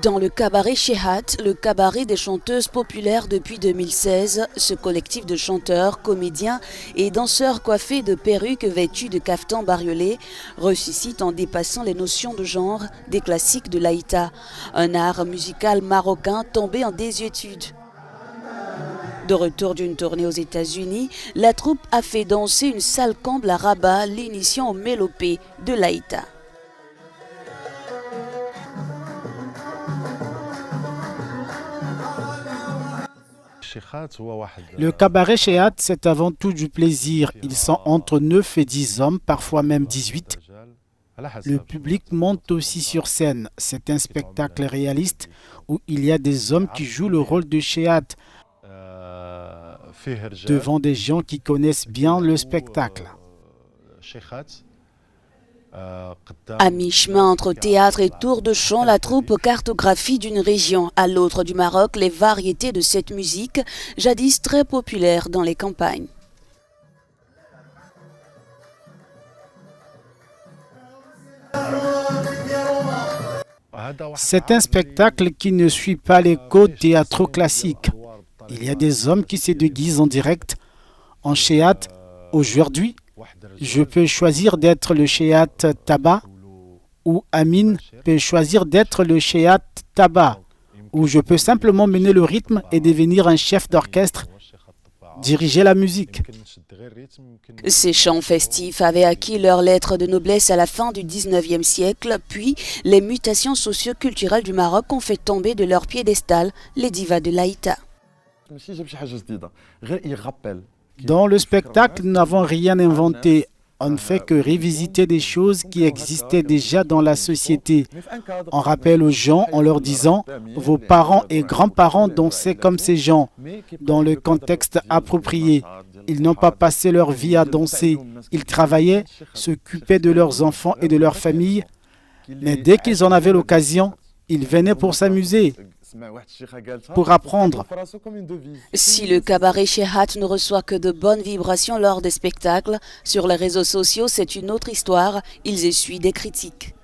Dans le cabaret Shehat, le cabaret des chanteuses populaires depuis 2016, ce collectif de chanteurs, comédiens et danseurs coiffés de perruques vêtus de caftans bariolés ressuscite en dépassant les notions de genre des classiques de l'Aïta, un art musical marocain tombé en désuétude. De retour d'une tournée aux États-Unis, la troupe a fait danser une salle comble à Rabat, l'initiant au mélopée de l'Aïta. Le cabaret Shehat, c'est avant tout du plaisir. Ils sont entre 9 et 10 hommes, parfois même 18. Le public monte aussi sur scène. C'est un spectacle réaliste où il y a des hommes qui jouent le rôle de Shehat devant des gens qui connaissent bien le spectacle. À mi-chemin entre théâtre et tour de chant, la troupe cartographie d'une région à l'autre du Maroc les variétés de cette musique, jadis très populaire dans les campagnes. C'est un spectacle qui ne suit pas les codes théâtraux classiques. Il y a des hommes qui se déguisent en direct. En Shehat, aujourd'hui, je peux choisir d'être le Shehat Taba, ou Amin peut choisir d'être le Shehat Taba, ou je peux simplement mener le rythme et devenir un chef d'orchestre, diriger la musique. Ces chants festifs avaient acquis leur lettre de noblesse à la fin du 19e siècle, puis les mutations socio-culturelles du Maroc ont fait tomber de leur piédestal les divas de l'Aïta. Dans le spectacle, nous n'avons rien inventé. On ne fait que revisiter des choses qui existaient déjà dans la société. On rappelle aux gens en leur disant « Vos parents et grands-parents dansaient comme ces gens » dans le contexte approprié. Ils n'ont pas passé leur vie à danser. Ils travaillaient, s'occupaient de leurs enfants et de leurs familles. Mais dès qu'ils en avaient l'occasion, ils venaient pour s'amuser, pour apprendre. Si le cabaret Shehat ne reçoit que de bonnes vibrations lors des spectacles, sur les réseaux sociaux, c'est une autre histoire. Ils essuient des critiques.